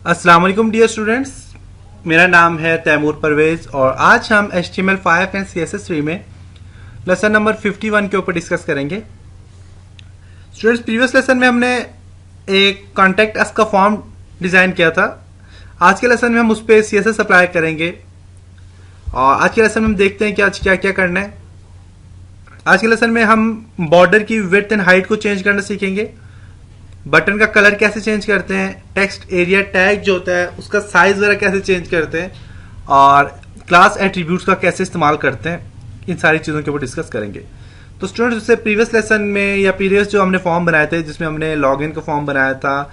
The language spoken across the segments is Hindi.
अस्सलाम वालेकुम डियर स्टूडेंट्स, मेरा नाम है तैमूर परवेज और आज हम HTML5 एंड CSS3 में लेसन नंबर 51 के ऊपर डिस्कस करेंगे। स्टूडेंट्स, प्रीवियस लेसन में हमने एक कॉन्टैक्ट अस का फॉर्म डिज़ाइन किया था। आज के लेसन में हम उस पर CSS अप्लाई करेंगे और आज के लेसन में हम देखते हैं कि आज क्या क्या करना है। आज के लेसन में हम बॉर्डर की विड्थ एंड हाइट को चेंज करना सीखेंगे, बटन का कलर कैसे चेंज करते हैं, टेक्स्ट एरिया टैग जो होता है उसका साइज वगैरह कैसे चेंज करते हैं और क्लास एट्रीब्यूट्स का कैसे इस्तेमाल करते हैं, इन सारी चीज़ों के ऊपर डिस्कस करेंगे। तो स्टूडेंट्स, उससे प्रीवियस लेसन में या प्रीवियस जो हमने फॉर्म बनाए थे जिसमें हमने लॉगिन का फॉर्म बनाया था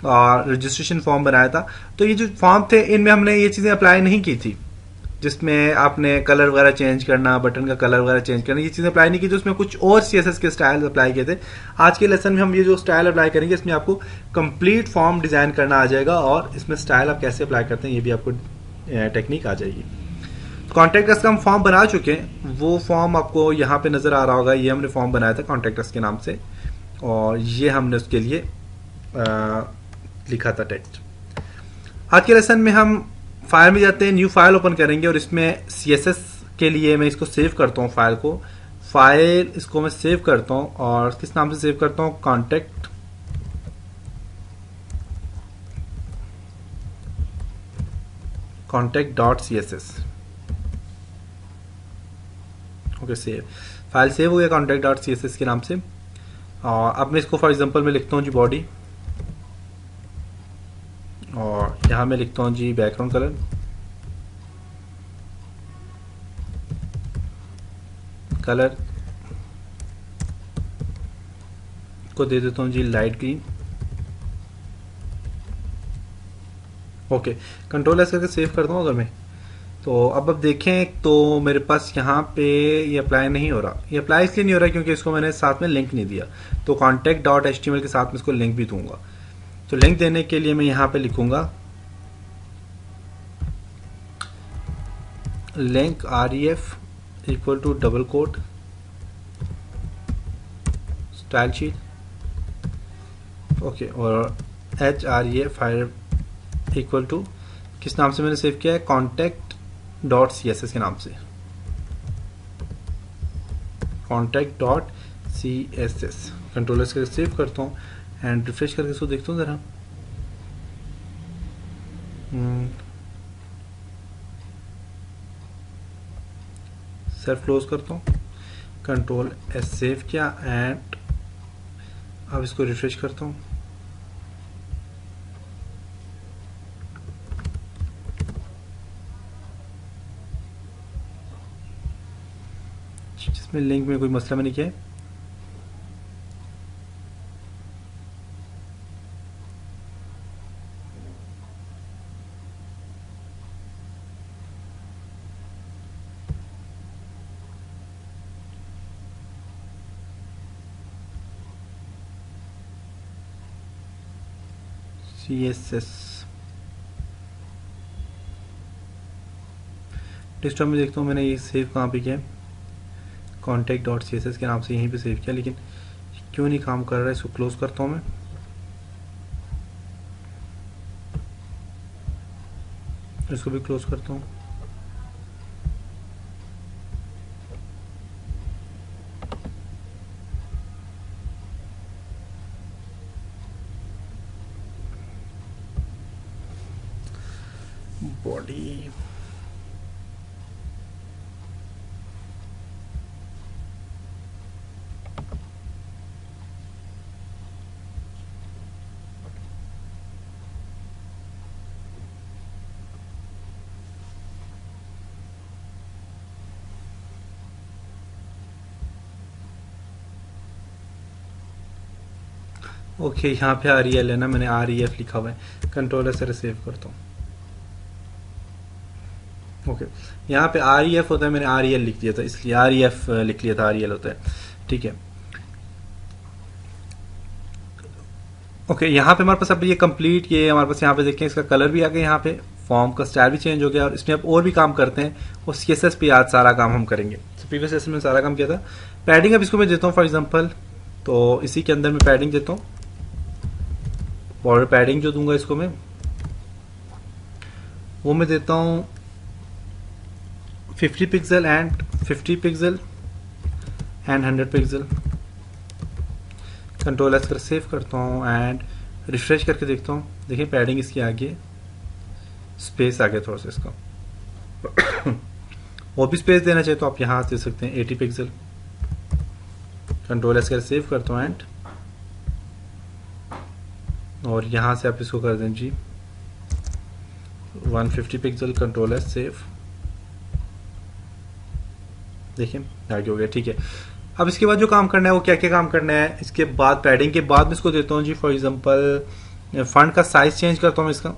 और रजिस्ट्रेशन फॉर्म बनाया था, तो ये जो फॉर्म थे इनमें हमने ये चीज़ें अप्लाई नहीं की थी, जिसमें आपने कलर वगैरह चेंज करना, बटन का कलर वगैरह चेंज करना, ये चीज़ें अप्लाई नहीं की। तो उसमें कुछ और CSS के स्टाइल अप्लाई किए थे। आज के लेसन में हम ये जो स्टाइल अप्लाई करेंगे इसमें आपको कंप्लीट फॉर्म डिज़ाइन करना आ जाएगा और इसमें स्टाइल आप कैसे अप्लाई करते हैं ये भी आपको टेक्निक आ जाएगी। कॉन्टैक्ट अस का हम फॉर्म बना चुके हैं, वो फॉर्म आपको यहाँ पे नज़र आ रहा होगा। ये हमने फॉर्म बनाया था कॉन्टैक्ट अस के नाम से और ये हमने उसके लिए लिखा था टेक्स्ट। आज के लेसन में हम फाइल में जाते हैं, न्यू फाइल ओपन करेंगे और इसमें CSS के लिए मैं इसको सेव करता हूँ। फाइल को इसको मैं सेव करता हूँ और किस नाम से सेव करता हूँ, contact.css। Okay, save file save हो गया contact.css के नाम से। और अब मैं इसको फॉर एग्जांपल में लिखता हूँ जी बॉडी और यहाँ मैं लिखता हूँ जी बैकग्राउंड कलर को दे देता हूँ जी light green. Okay, control S करके सेव करता हूँ अगर मैं। तो अब देखें तो मेरे पास यहाँ पे ये अप्लाई नहीं हो रहा। ये अप्लाई इसलिए नहीं हो रहा क्योंकि इसको मैंने साथ में लिंक नहीं दिया। तो contact.html के साथ में इसको लिंक भी दूंगा। तो लिंक देने के लिए मैं यहाँ पे लिखूंगा link ref equal to double quote style sheet. Okay, और href इक्वल टू किस नाम से मैंने सेव किया है, contact.css के नाम से, contact.css। कंट्रोल एस करके सेव करता हूँ एंड रिफ्रेश करके इसको देखता हूँ जरा। सेल्फ क्लोज करता हूँ, कंट्रोल एस सेव किया एंड अब इसको रिफ्रेश करता हूँ। जिसमें लिंक में कोई मसला मैंने किया है। CSS डेस्कटॉप में देखता हूँ मैंने ये सेव कहाँ पे किया है, contact.css के नाम से यहीं पे सेव किया, लेकिन क्यों नहीं काम कर रहा है। इसको क्लोज करता हूँ मैं, इसको भी क्लोज करता हूँ। बॉडी ओके, यहाँ पे REL है ना, मैंने REF लिखा हुआ है। कंट्रोल से सेव करता हूँ। ओके, यहाँ पे REF होता है, मैंने REL लिख दिया था, इसलिए REF लिख लिया था, REL होता है। ठीक है, ओके, यहाँ पे हमारे पास अब ये कंप्लीट, ये हमारे पास यहाँ पे देखें इसका कलर भी आ गया, यहाँ पे फॉर्म का स्टाइल भी चेंज हो गया और इसमें अब और भी काम करते हैं और CSS पे आज सारा काम हम करेंगे। तो प्रीवियस सेशन में सारा काम किया था। पैडिंग अब इसको मैं देता हूँ फॉर एग्जांपल, तो इसी के अंदर मैं पैडिंग देता हूँ, बॉर्डर पैडिंग जो दूंगा इसको मैं वो मैं देता हूँ 50 pixel and 50 pixel and 100 pixel. Control S कर सेव करता हूँ एंड रिफ्रेश करके देखता हूँ। देखिए पैडिंग इसकी आगे, स्पेस आ गया थोड़ा सा इसका। और भी स्पेस देना चाहिए तो आप यहाँ दे सकते हैं 80 पिक्सल। कंट्रोल एस कर सेव करता हूँ एंड, और यहाँ से आप इसको कर दें जी 150 पिक्सल। कंट्रोल एस सेव, देखिए आगे हो गया। ठीक है, अब इसके बाद जो काम करना है वो क्या क्या काम करना है इसके बाद, पैडिंग के बाद मैं इसको देता हूँ जी फॉर एग्जांपल फंड का साइज चेंज करता हूँ। इसका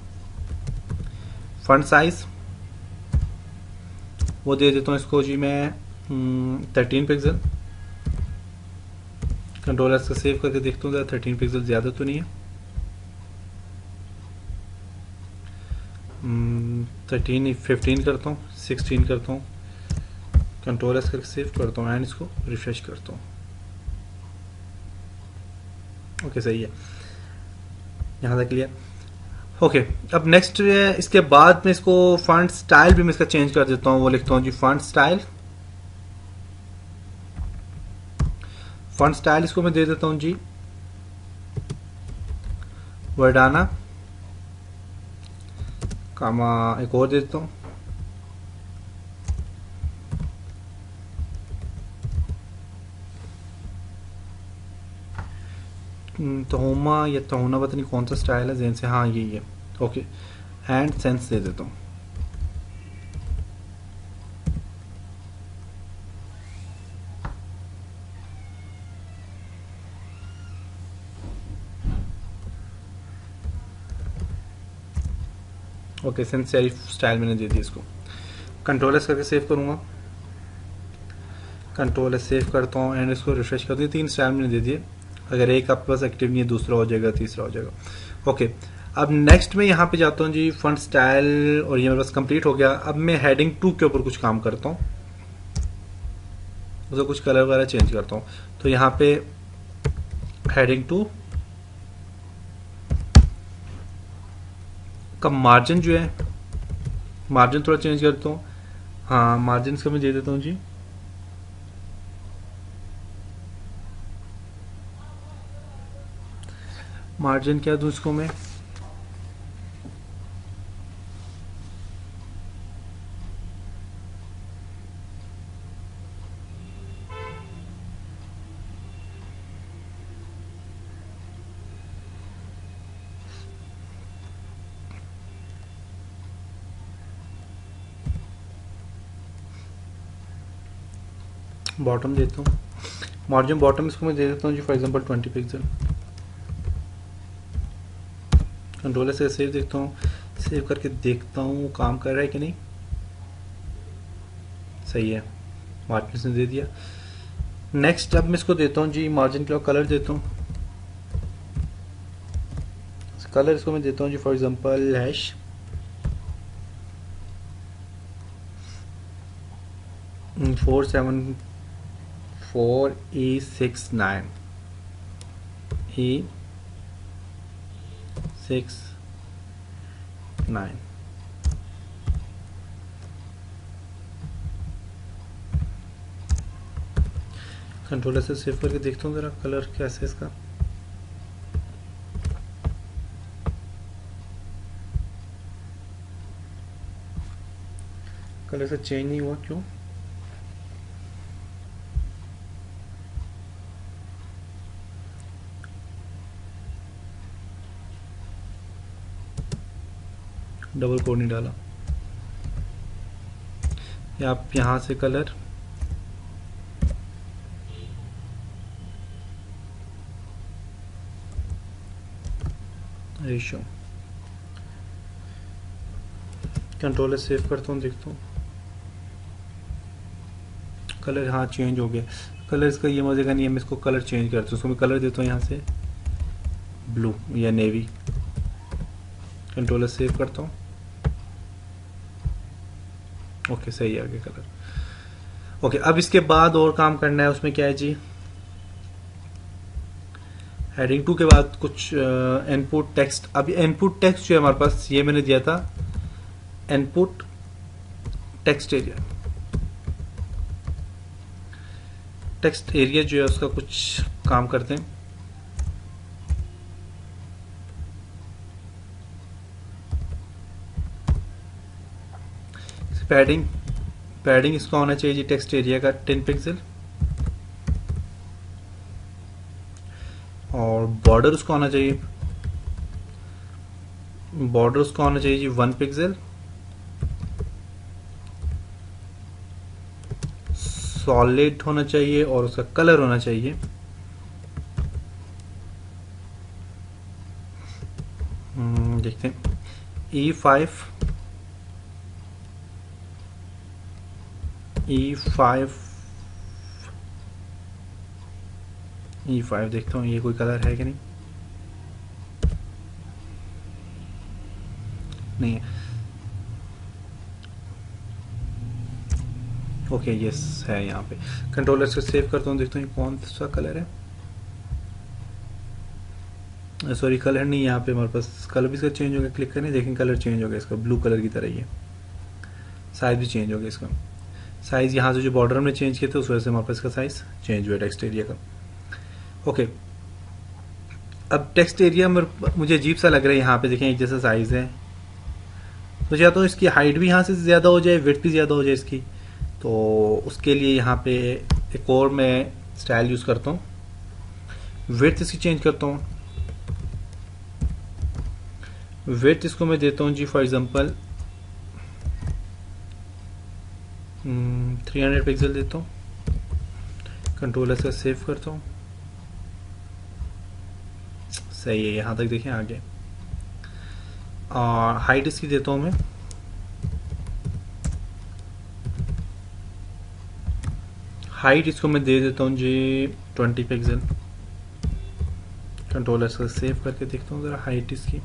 फंड साइज वो दे देता हूँ इसको जी मैं 13 पिक्सल। कंट्रोल एस का सेव करके देखता हूँ 13 पिक्सल ज़्यादा तो नहीं है। 15 करता हूँ, 16 करता हूँ। कंट्रोल एस करके सेव करता हूँ एंड इसको रिफ्रेश करता हूँ। ओके सही है, यहाँ तक क्लियर। ओके, अब नेक्स्ट इसके बाद मैं इसको फॉन्ट स्टाइल भी मैं इसका चेंज कर देता हूँ। वो लिखता हूँ जी फॉन्ट स्टाइल। फॉन्ट स्टाइल इसको मैं दे देता हूँ जी वर्डाना कामा, एक और दे देता हूँ तोहुमा या तोहुना, पता नहीं कौन सा स्टाइल है जैन से, हाँ यही है। ओके, एंड सेंस दे देता हूँ। ओके, सेंस सेरिफ स्टाइल मैंने दे दिया इसको। कंट्रोल एस करके सेव करूँगा। कंट्रोल एस सेव करता हूँ एंड इसको रिफ्रेश कर दिया। 3 स्टाइल मैंने दे दिए। अगर एक आपके पास एक्टिव नहीं है दूसरा हो जाएगा, तीसरा हो जाएगा। ओके, अब नेक्स्ट में यहाँ पे जाता हूँ जी फॉन्ट स्टाइल, और ये मेरे पास कंप्लीट हो गया। अब मैं हेडिंग 2 के ऊपर कुछ काम करता हूँ, उसको कुछ कलर वगैरह चेंज करता हूँ। तो यहाँ पे हेडिंग 2 का मार्जिन जो है, मार्जिन थोड़ा चेंज करता हूँ। हाँ, मार्जिन का मैं दे देता हूँ जी मार्जिन क्या दूँ इसको मैं, बॉटम देता हूँ। मार्जिन बॉटम इसको मैं दे देता हूँ जी फॉर एग्जांपल 20 पिक्सल। कंट्रोल से सेव देखता हूँ, सेव करके देखता हूँ काम कर रहा है कि नहीं। सही है, मार्जिन ने दे दिया। नेक्स्ट अब मैं इसको देता हूँ जी मार्जिन का कलर देता हूँ। कलर इसको मैं देता हूँ जी for example hash 474E69 E69। Controller से सेव करके देखता हूँ जरा कलर कैसे है इसका। कलर से चेंज नहीं हुआ, क्यों? डबल कोड नहीं डाला, या आप यहाँ से कलर रेशियो, कंट्रोलर सेव करता हूँ देखता हूँ कलर, हाँ चेंज हो गया। कलर इसका ये मजे का नहीं है, मैं इसको कलर चेंज करता हूँ। उसको मैं कलर देता हूँ यहाँ से ब्लू या नेवी। कंट्रोलर सेव करता हूँ। ओके सही आ गया कलर। ओके, अब इसके बाद और काम करना है, उसमें क्या है जी, हेडिंग 2 के बाद कुछ इनपुट टेक्स्ट। अब इनपुट टेक्स्ट जो है हमारे पास, ये मैंने दिया था input text area. Text area जो है उसका कुछ काम करते हैं। पैडिंग इसका होना चाहिए जी टेक्स्ट एरिया का 10 पिक्सल, और बॉर्डर उसका होना चाहिए जी 1 पिक्सल। सॉलिड होना चाहिए और उसका कलर होना चाहिए देखते हैं E5 देखता हूँ ये कोई कलर है कि नहीं है। ओके यस है यहाँ पे। कंट्रोलर से सेव करता हूँ, देखता हूँ कौन सा कलर है। सॉरी कलर नहीं, यहाँ पे हमारे पास कलर भी इसका चेंज हो गया। क्लिक करें, देखें कलर चेंज हो गया इसका, ब्लू कलर की तरह ही है। साइज भी चेंज हो गया इसका। साइज यहाँ से जो बॉर्डर में चेंज किए थे उस वजह से हमारे पास इसका साइज चेंज हुआ टेक्स्ट एरिया का। ओके अब टेक्स्ट एरिया में मुझे अजीब सा लग रहा है। यहाँ पे देखें एक जैसा साइज है, तो चाहता हूँ इसकी हाइट भी यहाँ से ज़्यादा हो जाए, विड्थ भी ज़्यादा हो जाए इसकी। तो उसके लिए यहाँ पे एक और मैं स्टाइल यूज़ करता हूँ, विड्थ इसकी चेंज करता हूँ। विड्थ इसको मैं देता हूँ जी फॉर एग्जांपल 300 पिक्सल देता हूँ। कंट्रोलर से सेव करता हूँ। सही है, यहाँ तक देखें आगे। और हाइट इसकी देता हूँ मैं हाइट इसको मैं दे देता हूँ जी 20 पिक्सल। कंट्रोलर से सेव करके देखता हूँ ज़रा हाइट इसकी।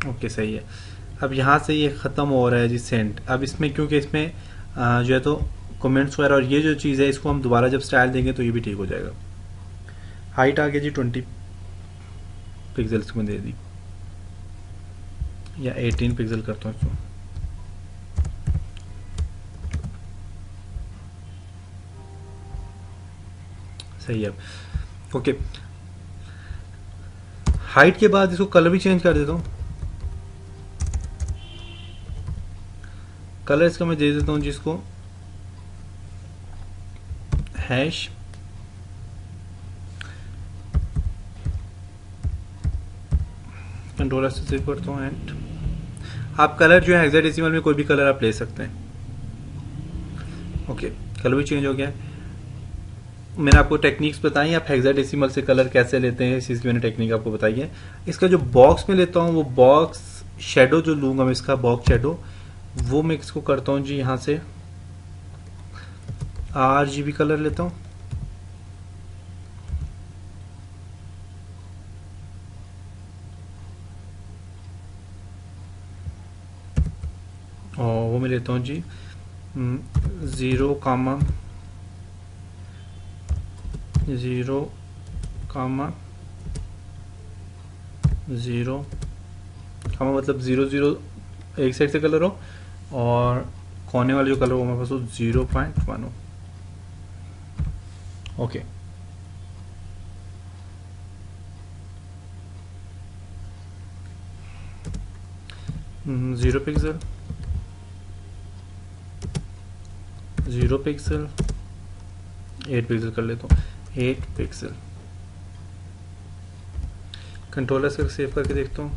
ओके सही है। अब यहाँ से ये ख़त्म हो रहा है जी सेंड। अब इसमें क्योंकि इसमें जो है तो कमेंट्स वगैरह और ये जो चीज़ है इसको हम दोबारा जब स्टाइल देंगे तो ये भी ठीक हो जाएगा। हाइट आ गया जी 20 पिक्सल इसको मैं दे दी, या 18 पिक्सल करता हूँ इसको। सही है। ओके हाइट के बाद इसको कलर भी चेंज कर देता हूँ। कलर इसका मैं दे देता हूँ जिसको हैश कंट्रोलर से सेव करता हूँ। एंड आप कलर जो है हेक्साडेसिमल में कोई भी कलर आप ले सकते हैं। ओके कलर भी चेंज हो गया। मैंने आपको टेक्निक्स बताई, आप हेक्साडेसिमल से कलर कैसे लेते हैं इस चीज़ की मैंने टेक्निक आपको बताई है। इसका जो बॉक्स में लेता हूँ वो बॉक्स शेडो जो लूँगा मैं इसका बॉक्स शेडो वो मैं इसको करता हूँ जी यहाँ से RGB कलर लेता हूँ। और वो मैं लेता हूँ जी 0, 0, मतलब 0 एक साइड से कलर हो और कोने वाले जो कलर हो हमारे पास वो 0.1 हो। ओके 0 पिक्सल 8 पिक्सल कर लेता हूँ। 8 पिक्सल कंट्रोलर से सेव करके देखता हूँ।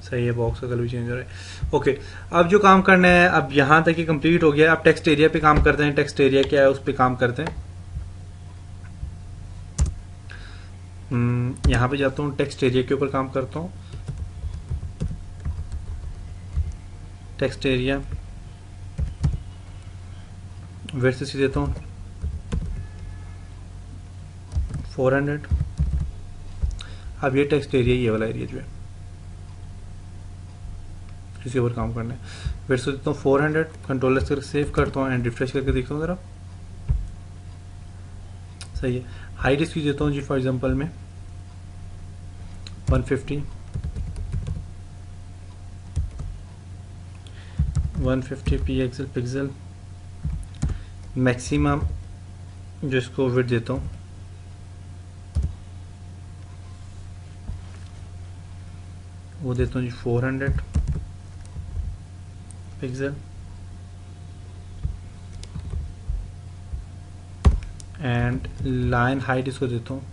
सही है, बॉक्स का कलर भी चेंज हो रहा है। ओके अब जो काम करना है, अब यहाँ तक ही कंप्लीट हो गया। अब टेक्स्ट एरिया पे काम करते हैं। टेक्स्ट एरिया क्या है उस पर काम करते हैं। यहाँ पे जाता हूँ, टेक्स्ट एरिया के ऊपर काम करता हूँ। टेक्स्ट एरिया विड्थ से देता हूँ 400। अब ये टेक्स्ट एरिया, ये वाला एरिया जो है इसके ऊपर काम करना है। विड्थ से देता हूँ 400। कंट्रोलर से सेव करता हूँ एंड रिफ्रेश करके देखता हूँ ज़रा। सही है। हाइट इसकी देता हूँ जी फॉर एग्जांपल में 150 पिक्सल मैक्सिमम जो इसको विड्थ देता हूँ वो देता हूँ जी 400 पिक्सल एंड लाइन हाइट इसको देता हूँ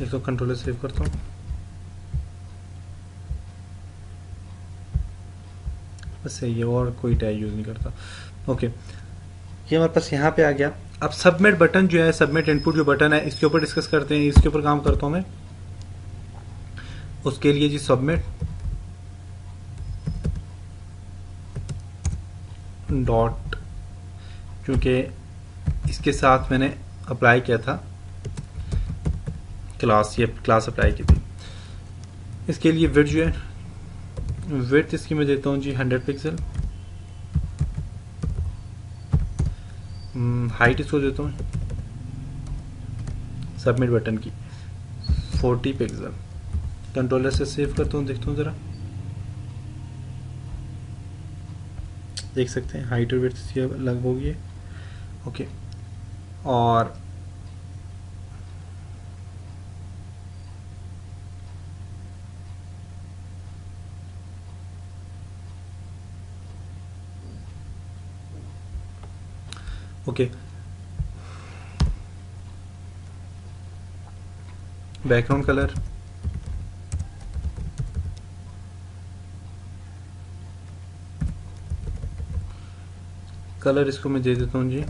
100 कंट्रोलर सेव करता हूँ। बस सही है, और कोई टैग यूज़ नहीं करता। ओके, ये हमारे पास यहाँ पे आ गया। अब सबमिट बटन जो है, सबमिट इनपुट जो बटन है, इसके ऊपर डिस्कस करते हैं, इसके ऊपर काम करता हूँ मैं। उसके लिए जी सबमिट डॉट, क्योंकि इसके साथ मैंने अप्लाई किया था क्लास, ये क्लास अप्लाई की थी। इसके लिए विड्थ जो है, विड्थ इसकी मैं देता हूँ जी 100 पिक्सल, हाइट इसको देता हूँ सबमिट बटन की 40 पिक्सल। कंट्रोलर से सेव करता हूँ, देखता हूँ ज़रा, देख सकते हैं हाइट और विड्थ इसकी अलग होगी है। ओके, और ओके, बैकग्राउंड कलर कलर इसको मैं दे देता हूँ जी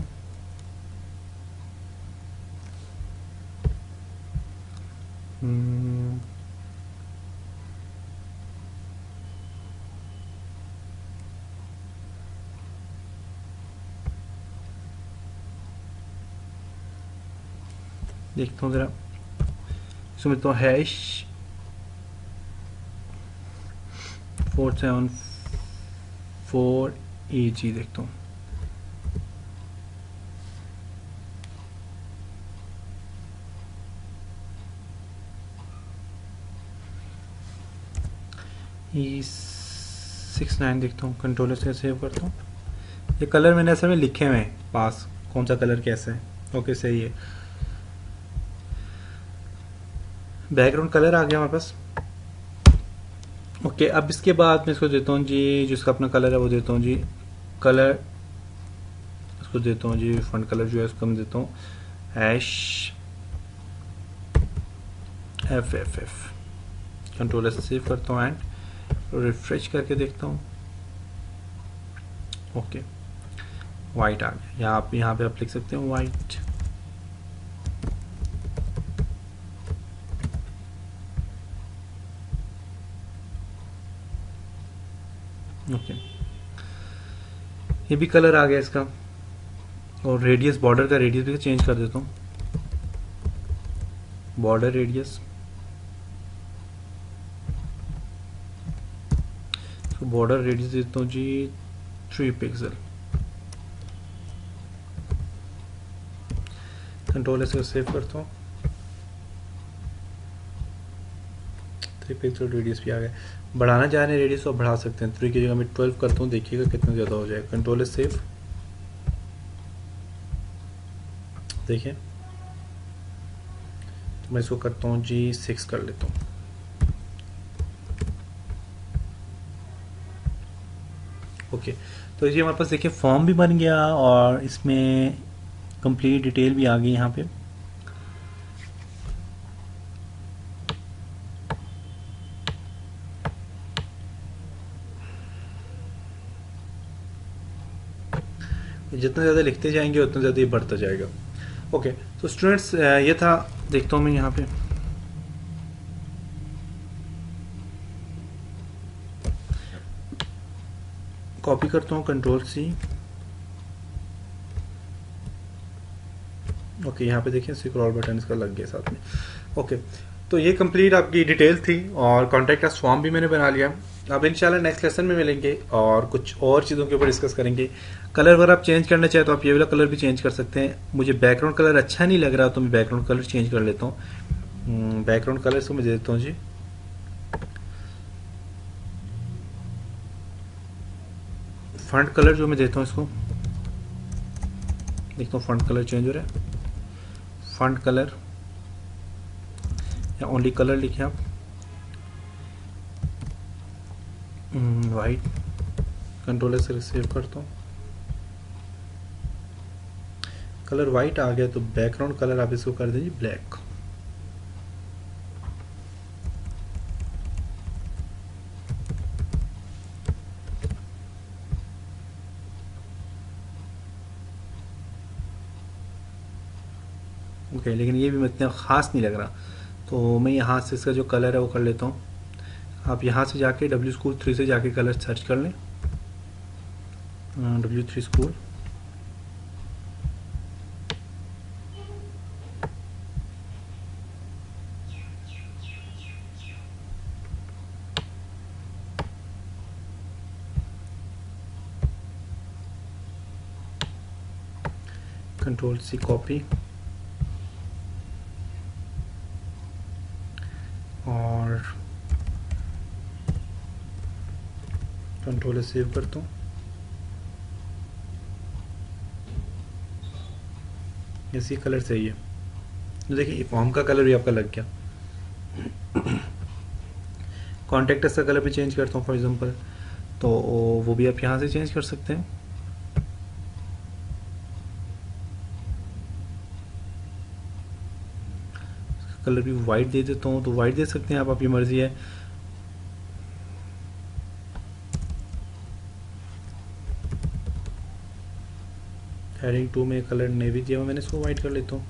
देखता हूँ ज़रा, इसमें तो हैश 474 EG देखता हूँ। E69 देखता हूँ, कंट्रोलर से सेव करता हूँ। ये कलर मैंने असल में लिखे हुए हैं पास, कौन सा कलर कैसा है। ओके, सही है, बैकग्राउंड कलर आ गया हमारे पास। ओके, अब इसके बाद मैं इसको देता हूँ जी, जिसका अपना कलर है वो देता हूँ जी कलर, इसको देता हूँ जी फॉन्ट कलर जो है उसको मैं देता हूँ हैश FFF। कंट्रोलर से सेव करता हूँ एंड रिफ्रेश करके देखता हूँ। ओके, वाइट आ गया, यहाँ पे आप लिख सकते हैं वाइट। ओके, ये भी कलर आ गया इसका। और रेडियस, बॉर्डर का रेडियस भी चेंज कर देता हूँ, बॉर्डर रेडियस, तो बॉर्डर रेडियस देता हूँ जी 3 पिक्सल। कंट्रोल से सेव करता हूँ, 3 पिक्सल रेडियस भी आ गया। बढ़ाना चाह रहे हैं रेडियस तो बढ़ा सकते हैं, 3 की जगह मैं 12 करता हूँ, देखिएगा कितना ज़्यादा हो जाएगा। कंट्रोल सेव, देखिए तो मैं इसको करता हूँ जी 6 कर लेता हूँ। ओके, तो ये हमारे पास देखिए फॉर्म भी बन गया और इसमें कंप्लीट डिटेल भी आ गई यहाँ पे। जितना ज़्यादा लिखते जाएंगे उतना ज़्यादा ये बढ़ता जाएगा। ओके, तो स्टूडेंट्स ये था, देखता हूँ मैं यहाँ पे कॉपी करता हूँ, कंट्रोल C ओके, यहाँ पे देखिए स्क्रॉल बटन इसका लग गया साथ में। ओके, तो ये कंप्लीट आपकी डिटेल थी और कॉन्टैक्ट का फॉर्म भी मैंने बना लिया। अब इंशाल्लाह नेक्स्ट लेसन में मिलेंगे और कुछ और चीज़ों के ऊपर डिस्कस करेंगे। कलर अगर आप चेंज करना चाहें तो आप ये वाला कलर भी चेंज कर सकते हैं। मुझे बैकग्राउंड कलर अच्छा नहीं लग रहा तो मैं बैकग्राउंड कलर चेंज कर लेता हूँ। बैकग्राउंड कलर इसको मैं दे देता हूँ जी फंट कलर, जो मैं देता हूँ इसको, देखता हूँ फंट कलर चेंज हो रहा है। फंट कलर या ओनली कलर लिखे आप, वाइट, कंट्रोलर से सेव करता हूँ। कलर वाइट आ गया तो बैकग्राउंड कलर आप इसको कर दीजिए ब्लैक। ओके, लेकिन ये भी इतना ख़ास नहीं लग रहा, तो मैं यहाँ से इसका जो कलर है वो कर लेता हूँ। आप यहाँ से जाके W3 से जाके कलर सर्च कर लें, W3 school. Control C copy और कंट्रोल सेव करता हूँ। इसी कलर सही है, तो देखिए फॉर्म का कलर भी आपका लग गया। कॉन्टेक्ट का कलर भी चेंज करता हूँ फॉर एग्जांपल, तो वो भी आप यहाँ से चेंज कर सकते हैं। कलर भी वाइट दे देता हूँ, तो वाइट दे सकते हैं आप, आपकी मर्जी है। हेडिंग 2 में कलर नेवी दिया हुआ मैंने, इसको वाइट कर लेता हूँ।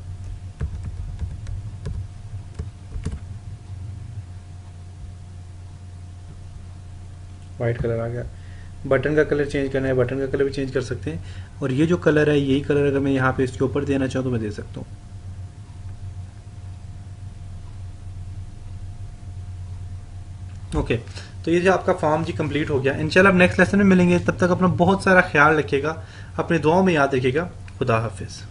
वाइट कलर आ गया। बटन का कलर चेंज करना है, बटन का कलर भी चेंज कर सकते हैं। और ये जो कलर है, यही कलर अगर मैं यहाँ पे इसके ऊपर देना चाहूँ तो मैं दे सकता हूँ। ओके, तो ये जो आपका फॉर्म जी कंप्लीट हो गया। इंशाल्लाह अब नेक्स्ट लेसन में मिलेंगे, तब तक अपना बहुत सारा ख्याल रखिएगा, अपनी दुआओं में याद रखिएगा। खुदा हाफिज़।